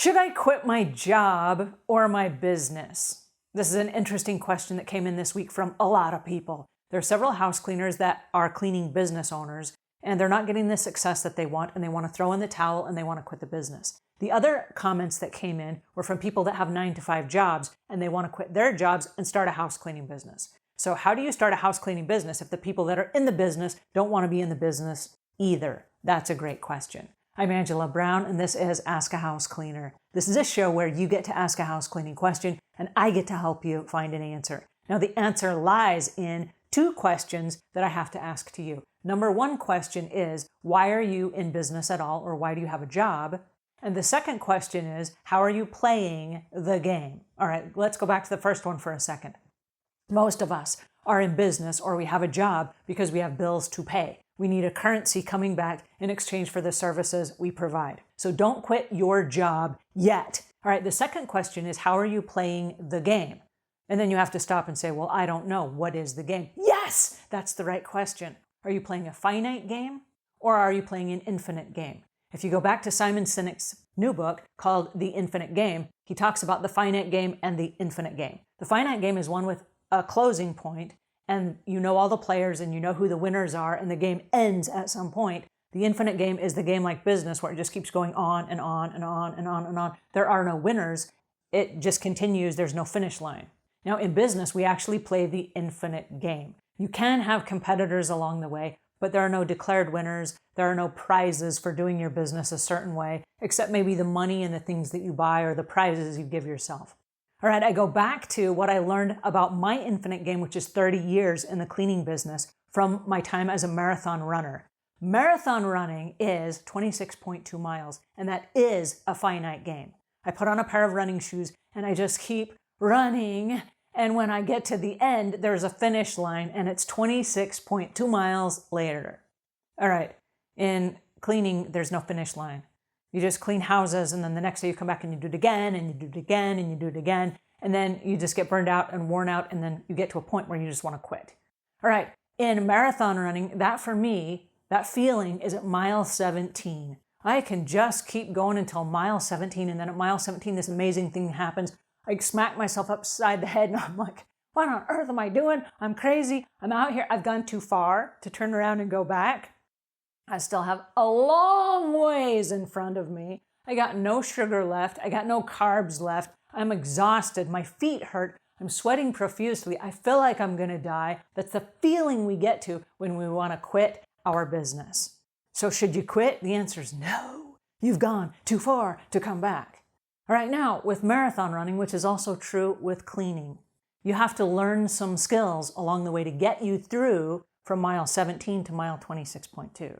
Should I quit my job or my business? This is an interesting question that came in this week from a lot of people. There are several house cleaners that are cleaning business owners, and they're not getting the success that they want, and they want to throw in the towel and they want to quit the business. The other comments that came in were from people that have 9-to-5 jobs and they want to quit their jobs and start a house cleaning business. So how do you start a house cleaning business if the people that are in the business don't want to be in the business either? That's a great question. I'm Angela Brown, and this is Ask a House Cleaner. This is a show where you get to ask a house cleaning question, and I get to help you find an answer. Now, the answer lies in two questions that I have to ask to you. Number one question is, why are you in business at all, or why do you have a job? And the second question is, how are you playing the game? All right, let's go back to the first one for a second. Most of us are in business or we have a job because we have bills to pay. We need a currency coming back in exchange for the services we provide. So don't quit your job yet. All right, the second question is, how are you playing the game? And then you have to stop and say, well, I don't know. What is the game? Yes, that's the right question. Are you playing a finite game or are you playing an infinite game? If you go back to Simon Sinek's new book called The Infinite Game, he talks about the finite game and the infinite game. The finite game is one with a closing point, and you know all the players and you know who the winners are, and the game ends at some point. The infinite game is the game like business where it just keeps going on and on and on and on and on. There are no winners. It just continues. There's no finish line. Now, in business, we actually play the infinite game. You can have competitors along the way, but there are no declared winners. There are no prizes for doing your business a certain way, except maybe the money and the things that you buy or the prizes you give yourself. All right, I go back to what I learned about my infinite game, which is 30 years in the cleaning business from my time as a marathon runner. Marathon running is 26.2 miles, and that is a finite game. I put on a pair of running shoes and I just keep running. And when I get to the end, there's a finish line and it's 26.2 miles later. All right, in cleaning, there's no finish line. You just clean houses, and then the next day you come back and you do it again, and you do it again, and you do it again, and then you just get burned out and worn out, and then you get to a point where you just want to quit. All right, in marathon running, that for me, that feeling is at mile 17. I can just keep going until mile 17, and then at mile 17, this amazing thing happens. I smack myself upside the head, and I'm like, what on earth am I doing? I'm crazy. I'm out here. I've gone too far to turn around and go back. I still have a long ways in front of me. I got no sugar left. I got no carbs left. I'm exhausted. My feet hurt. I'm sweating profusely. I feel like I'm going to die. That's the feeling we get to when we want to quit our business. So should you quit? The answer is no. You've gone too far to come back. All right, now with marathon running, which is also true with cleaning, you have to learn some skills along the way to get you through from mile 17 to mile 26.2.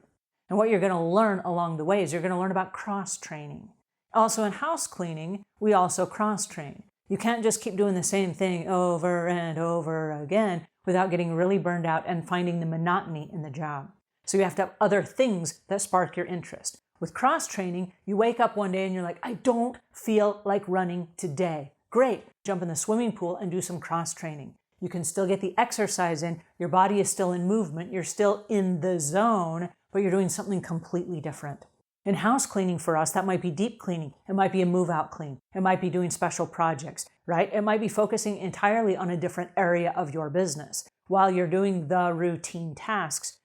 And what you're going to learn along the way is you're going to learn about cross-training. Also in house cleaning, we also cross-train. You can't just keep doing the same thing over and over again without getting really burned out and finding the monotony in the job. So you have to have other things that spark your interest. With cross-training, you wake up one day and you're like, I don't feel like running today. Great, jump in the swimming pool and do some cross-training. You can still get the exercise in, your body is still in movement, you're still in the zone, but you're doing something completely different. In house cleaning for us, that might be deep cleaning. It might be a move-out clean. It might be doing special projects, right? It might be focusing entirely on a different area of your business. While you're doing the routine tasks,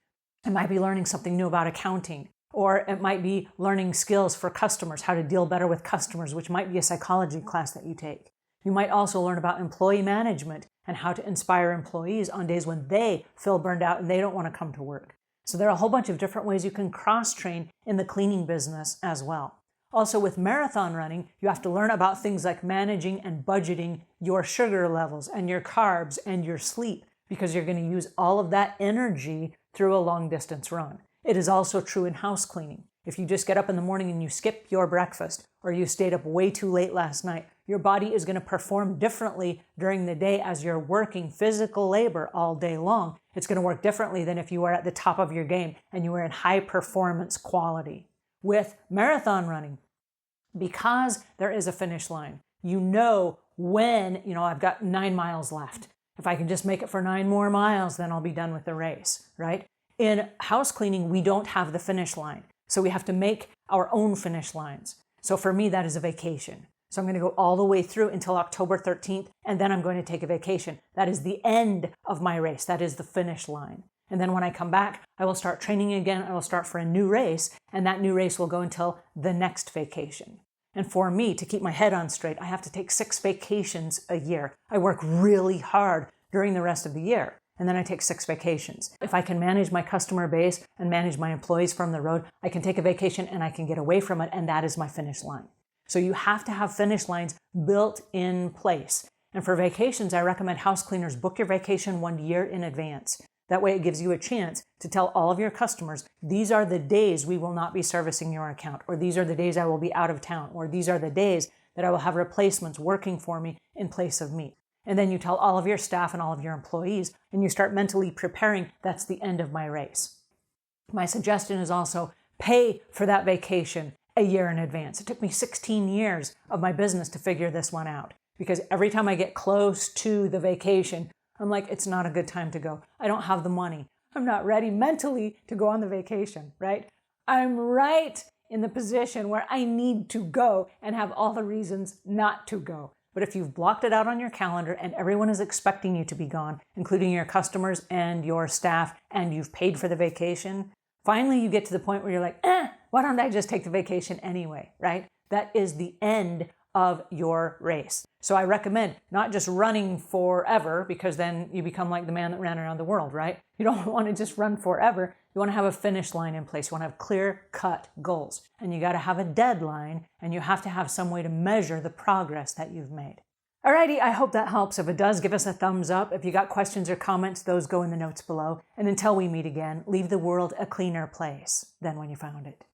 it might be learning something new about accounting, or it might be learning skills for customers, how to deal better with customers, which might be a psychology class that you take. You might also learn about employee management and how to inspire employees on days when they feel burned out and they don't want to come to work. So there are a whole bunch of different ways you can cross-train in the cleaning business as well. Also with marathon running, you have to learn about things like managing and budgeting your sugar levels and your carbs and your sleep, because you're going to use all of that energy through a long distance run. It is also true in house cleaning. If you just get up in the morning and you skip your breakfast, or you stayed up way too late last night, your body is going to perform differently during the day as you're working physical labor all day long. It's going to work differently than if you were at the top of your game and you were in high performance quality. With marathon running, because there is a finish line, you know when, I've got 9 miles left. If I can just make it for 9 more miles, then I'll be done with the race, right? In house cleaning, we don't have the finish line. So we have to make our own finish lines. So for me, that is a vacation. So I'm going to go all the way through until October 13th, and then I'm going to take a vacation. That is the end of my race. That is the finish line. And then when I come back, I will start training again. I will start for a new race, and that new race will go until the next vacation. And for me, to keep my head on straight, I have to take 6 vacations a year. I work really hard during the rest of the year, and then I take 6 vacations. If I can manage my customer base and manage my employees from the road, I can take a vacation and I can get away from it, and that is my finish line. So you have to have finish lines built in place. And for vacations, I recommend house cleaners book your vacation 1 year in advance. That way it gives you a chance to tell all of your customers, these are the days we will not be servicing your account, or these are the days I will be out of town, or these are the days that I will have replacements working for me in place of me. And then you tell all of your staff and all of your employees, and you start mentally preparing, that's the end of my race. My suggestion is also pay for that vacation a year in advance. It took me 16 years of my business to figure this one out, because every time I get close to the vacation, I'm like, it's not a good time to go. I don't have the money. I'm not ready mentally to go on the vacation, right? I'm right in the position where I need to go and have all the reasons not to go. But if you've blocked it out on your calendar and everyone is expecting you to be gone, including your customers and your staff, and you've paid for the vacation, finally you get to the point where you're like, why don't I just take the vacation anyway, right? That is the end of your race. So I recommend not just running forever, because then you become like the man that ran around the world, right? You don't want to just run forever. You want to have a finish line in place. You want to have clear-cut goals. And you got to have a deadline, and you have to have some way to measure the progress that you've made. Alrighty, I hope that helps. If it does, give us a thumbs up. If you got questions or comments, those go in the notes below. And until we meet again, leave the world a cleaner place than when you found it.